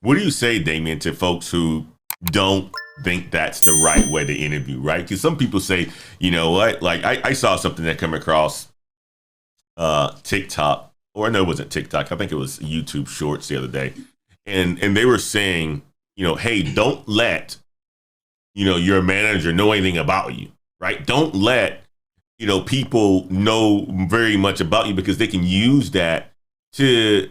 What do you say, Damien, to folks who don't think that's the right way to interview, right? Because some people say, you know what, like I saw something that come across TikTok, or no, it wasn't TikTok. I think it was YouTube Shorts the other day, and they were saying, hey, don't let your manager know anything about you, right? Don't let people know very much about you because they can use that to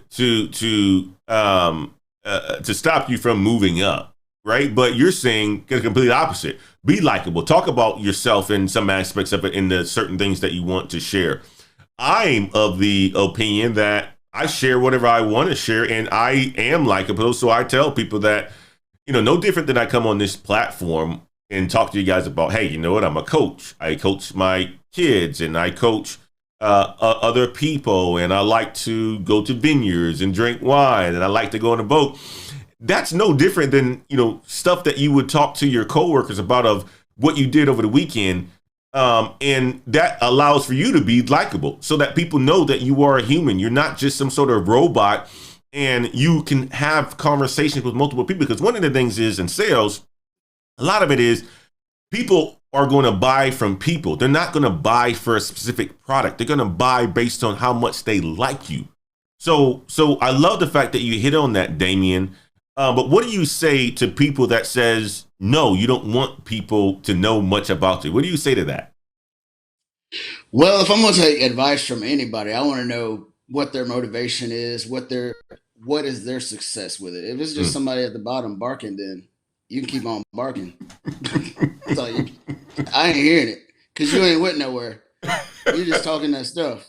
stop you from moving up, right? But you're saying the complete opposite. Be likable. Talk about yourself in some aspects of it, in the certain things that you want to share. I'm of the opinion that I share whatever I want to share, and I am likable. So I tell people that, no different than I come on this platform and talk to you guys about, hey, you know what? I'm a coach. I coach my kids and I coach other people, and I like to go to vineyards and drink wine, and I like to go on a boat. That's no different than, stuff that you would talk to your coworkers about of what you did over the weekend. And that allows for you to be likable so that people know that you are a human. You're not just some sort of robot, and you can have conversations with multiple people. Because one of the things is in sales, a lot of it is people are going to buy from people. They're not going to buy for a specific product. They're going to buy based on how much they like you. So I love the fact that you hit on that, Damien. But what do you say to people that says, no, you don't want people to know much about you? What do you say to that? Well, if I'm going to take advice from anybody, I want to know what their motivation is, what is their success with it. If it's just Mm. somebody at the bottom barking, then you can keep on barking. So I ain't hearing it because you ain't went nowhere. You're just talking that stuff.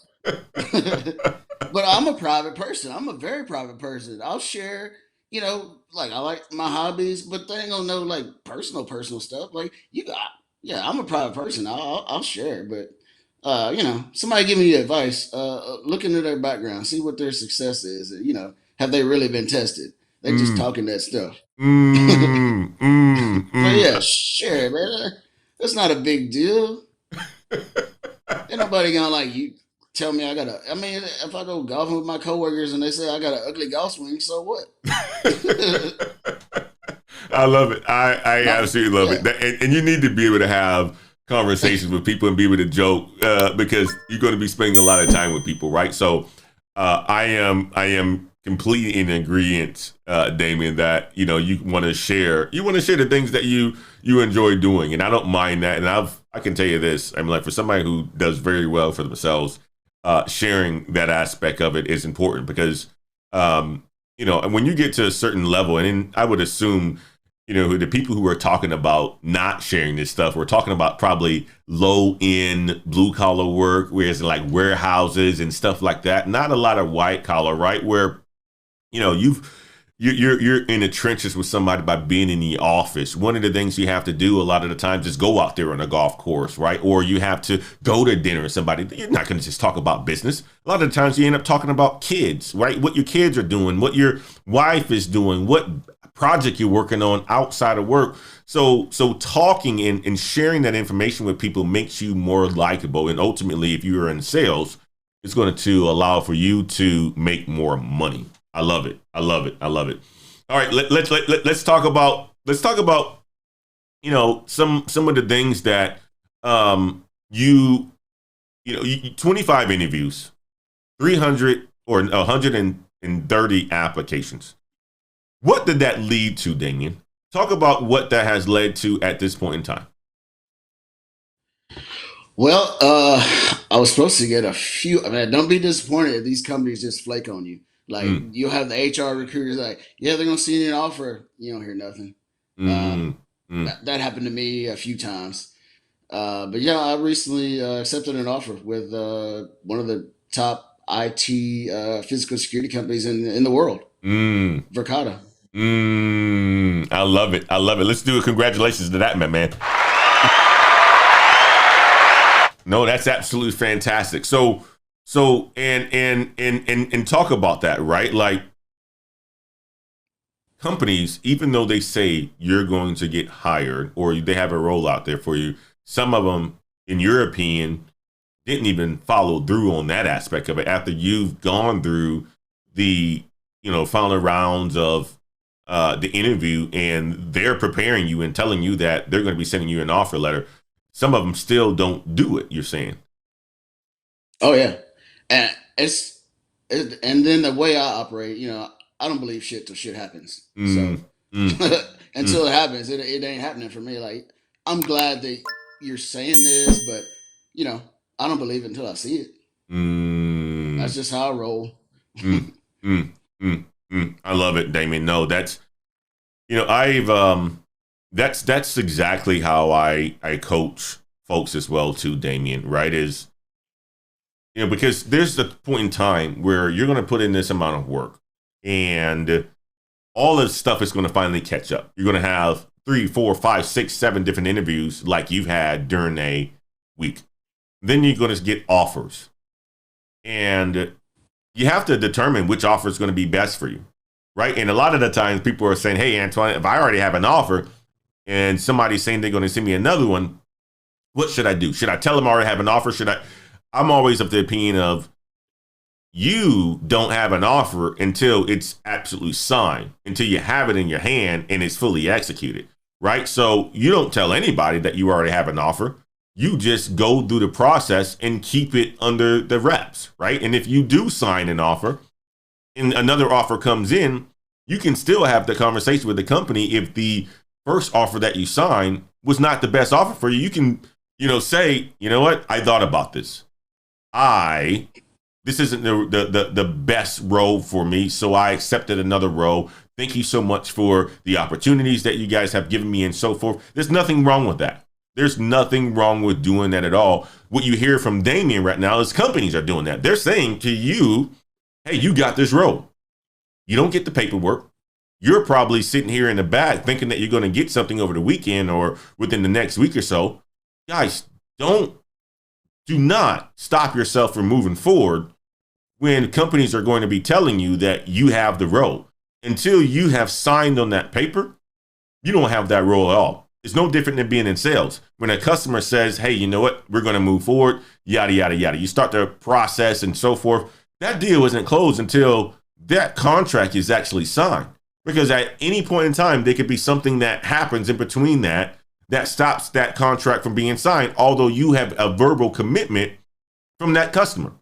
But I'm a private person. I'm a very private person. I'll share, like I like my hobbies, but they ain't gonna know like personal stuff. Like you got, yeah, I'm a private person. I'll share, but somebody give me advice. Look into their background, see what their success is. Have they really been tested? They just Mm, talking that stuff. mm, mm, But mm. yeah, share, man. That's not a big deal. Ain't nobody gonna like you tell me I gotta. I mean, if I go golfing with my coworkers and they say I got an ugly golf swing, so what? I love it. I Not, absolutely love it. yeah. And you need to be able to have conversations with people and be able to joke because you're going to be spending a lot of time with people, right? So I am completely in agreement, Damien, that you want to share the things that you enjoy doing, and I don't mind that. And I can tell you this: I'm like, for somebody who does very well for themselves, sharing that aspect of it is important because and when you get to a certain level, and I would assume the people who are talking about not sharing this stuff, we're talking about probably low end blue collar work, whereas like warehouses and stuff like that. Not a lot of white collar, right? Where you're in the trenches with somebody by being in the office. One of the things you have to do a lot of the times is go out there on a golf course, right? Or you have to go to dinner with somebody. You're not going to just talk about business. A lot of the times you end up talking about kids, right? What your kids are doing, what your wife is doing, what project you're working on outside of work. So talking and sharing that information with people makes you more likable. And ultimately, if you're in sales, it's going to allow for you to make more money. I love it. I love it. I love it. All right, let's talk about some of the things that you 25 interviews, 300 or 130 applications. What did that lead to, Damien? Talk about what that has led to at this point in time. Well, I was supposed to get a few. I mean, don't be disappointed if these companies just flake on you. Like Mm, you'll have the HR recruiters like, yeah, they're gonna send you an offer. You don't hear nothing. Uh, mm, mm. that happened to me a few times. But yeah, I recently accepted an offer with one of the top IT physical security companies in the world, Mm, Verkada. I love it. I love it. Let's do a congratulations to that, man. No, that's absolutely fantastic. So and talk about that, right? Like companies, even though they say you're going to get hired or they have a role out there for you, some of them, in your opinion, didn't even follow through on that aspect of it after you've gone through the final rounds of the interview and they're preparing you and telling you that they're going to be sending you an offer letter, some of them still don't do it, you're saying. Oh yeah, and and then the way I operate, I don't believe shit till shit happens. Mm, So mm, mm, until it happens, it ain't happening for me. Like, I'm glad that you're saying this, but you know, I don't believe it until I see it. mm, That's just how I roll. mm, mm, I love it, Damien. No, that's, I've that's exactly how I coach folks as well too, Damien, right? Is, because there's a point in time where you're going to put in this amount of work and all this stuff is going to finally catch up. You're going to have 3, 4, 5, 6, 7 different interviews like you've had during a week. Then you're going to get offers. And you have to determine which offer is going to be best for you, right? And a lot of the times people are saying, hey, Antoine, if I already have an offer and somebody's saying they're going to send me another one, what should I do? Should I tell them I already have an offer? I'm always of the opinion of, you don't have an offer until it's absolutely signed, until you have it in your hand and it's fully executed, right? So you don't tell anybody that you already have an offer. You just go through the process and keep it under the wraps, right? And if you do sign an offer and another offer comes in, you can still have the conversation with the company. If the first offer that you signed was not the best offer for you, you can, say, you know what? I thought about this. This isn't the best role for me, so I accepted another role. Thank you so much for the opportunities that you guys have given me and so forth. There's nothing wrong with that. There's nothing wrong with doing that at all. What you hear from Damien right now is companies are doing that. They're saying to you, hey, you got this role. You don't get the paperwork. You're probably sitting here in the back thinking that you're going to get something over the weekend or within the next week or so. Guys, do not stop yourself from moving forward when companies are going to be telling you that you have the role. Until you have signed on that paper, you don't have that role at all. It's no different than being in sales. When a customer says, hey, you know what, we're going to move forward, yada, yada, yada. You start the process and so forth. That deal isn't closed until that contract is actually signed. Because at any point in time, there could be something that happens in between that stops that contract from being signed, although you have a verbal commitment from that customer.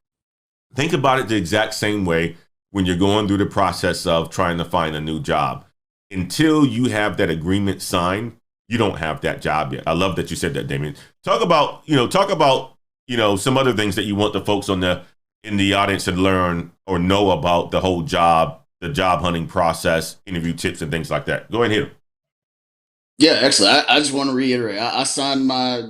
Think about it the exact same way when you're going through the process of trying to find a new job. Until you have that agreement signed, you don't have that job yet. I love that you said that, Damien. Talk about some other things that you want the folks in the audience to learn or know about the whole the job hunting process, interview tips and things like that. Go ahead and hit them. Yeah, excellent. I just want to reiterate. I signed my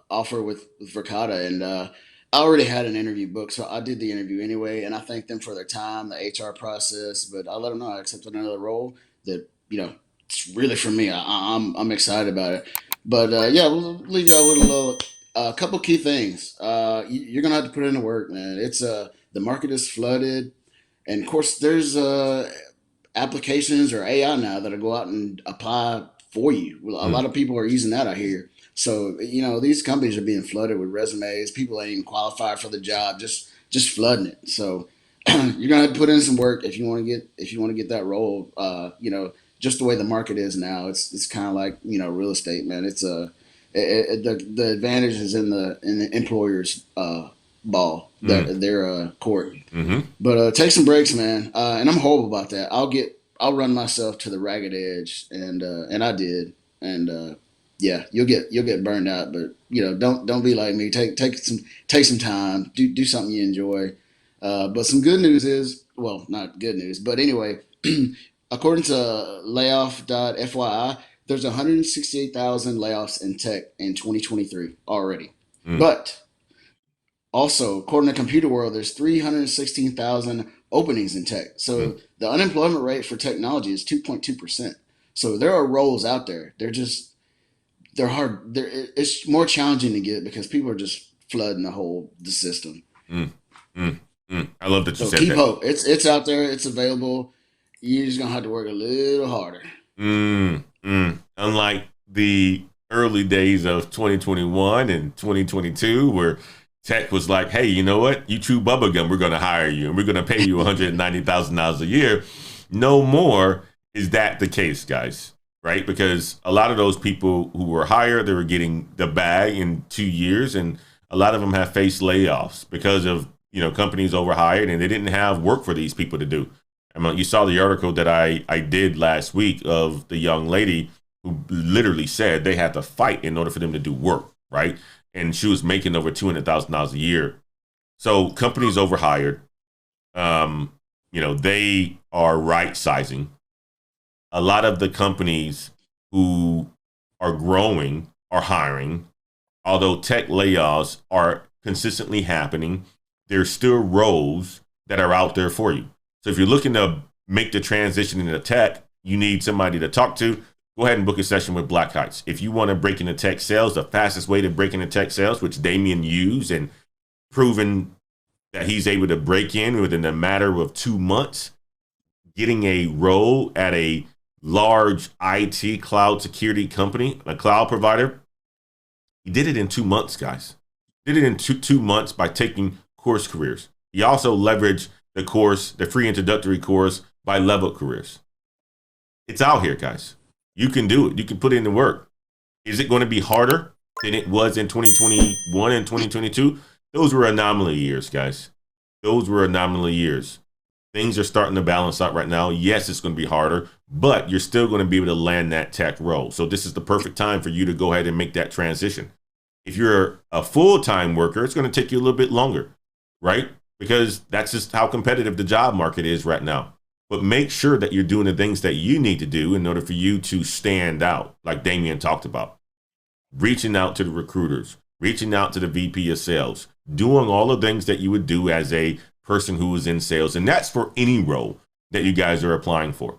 offer with Verkada, and I already had an interview booked, so I did the interview anyway. And I thanked them for their time, the HR process. But I let them know I accepted another role that it's really for me. I'm excited about it. But yeah, we'll leave y'all with a little couple key things. You're gonna have to put in the work, man. It's the market is flooded, and of course there's applications or AI now that'll go out and apply for you. Well, a lot of people are using that out here. So these companies are being flooded with resumes. People ain't even qualified for the job, just flooding it. So you're gonna have to put in some work if you want to get that role. Just the way the market is now, it's kind of like real estate, man. It's the advantage is in the employer's ball, their court. Mm-hmm. But take some breaks, man. And I'm horrible about that. I'll run myself to the ragged edge, and I did. And yeah, you'll get burned out. But don't be like me. Take some time. Do something you enjoy. But some good news is, well, not good news, but anyway, according to layoff.fyi, there's 168,000 layoffs in tech in 2023 already. But also, according to Computer World, there's 316,000 openings in tech. So the unemployment rate for technology is 2.2%. So there are roles out there. They're hard. It's more challenging to get because people are just flooding the system. I love that you So said keep that. hope. It's out there. It's available. You're just gonna have to work a little harder. Unlike the early days of 2021 and 2022, where tech was like, hey, you know what? You chew bubblegum, we're going to hire you and we're going to pay you $190,000 a year. No more is that the case, guys, right? Because a lot of those people who were hired, they were getting the bag in 2 years, and a lot of them have faced layoffs because of companies overhired and they didn't have work for these people to do. I mean, you saw the article that I did last week of the young lady who literally said they had to fight in order for them to do work, right? And she was making over $200,000 a year. So companies overhired. They are right sizing. A lot of the companies who are growing are hiring. Although tech layoffs are consistently happening, there's still roles that are out there for you. So if you're looking to make the transition into tech, you need somebody to talk to. Go ahead and book a session with Black Heights. If you want to break into tech sales, the fastest way to break into tech sales, which Damien used and proven that he's able to break in within a matter of 2 months, getting a role at a large IT cloud security company, a cloud provider. He did it in 2 months, guys. Did it in two months by taking course careers. He also leveraged the free introductory course by Level Careers. It's out here, guys. You can do it. You can put in the work. Is it going to be harder than it was in 2021 and 2022? Those were anomaly years, guys. Those were anomaly years. Things are starting to balance out right now. Yes, it's going to be harder, but you're still going to be able to land that tech role. So this is the perfect time for you to go ahead and make that transition. If you're a full-time worker, it's going to take you a little bit longer, right? Because that's just how competitive the job market is right now. But make sure that you're doing the things that you need to do in order for you to stand out, like Damien talked about. Reaching out to the recruiters, reaching out to the VP of sales, doing all the things that you would do as a person who is in sales. And that's for any role that you guys are applying for.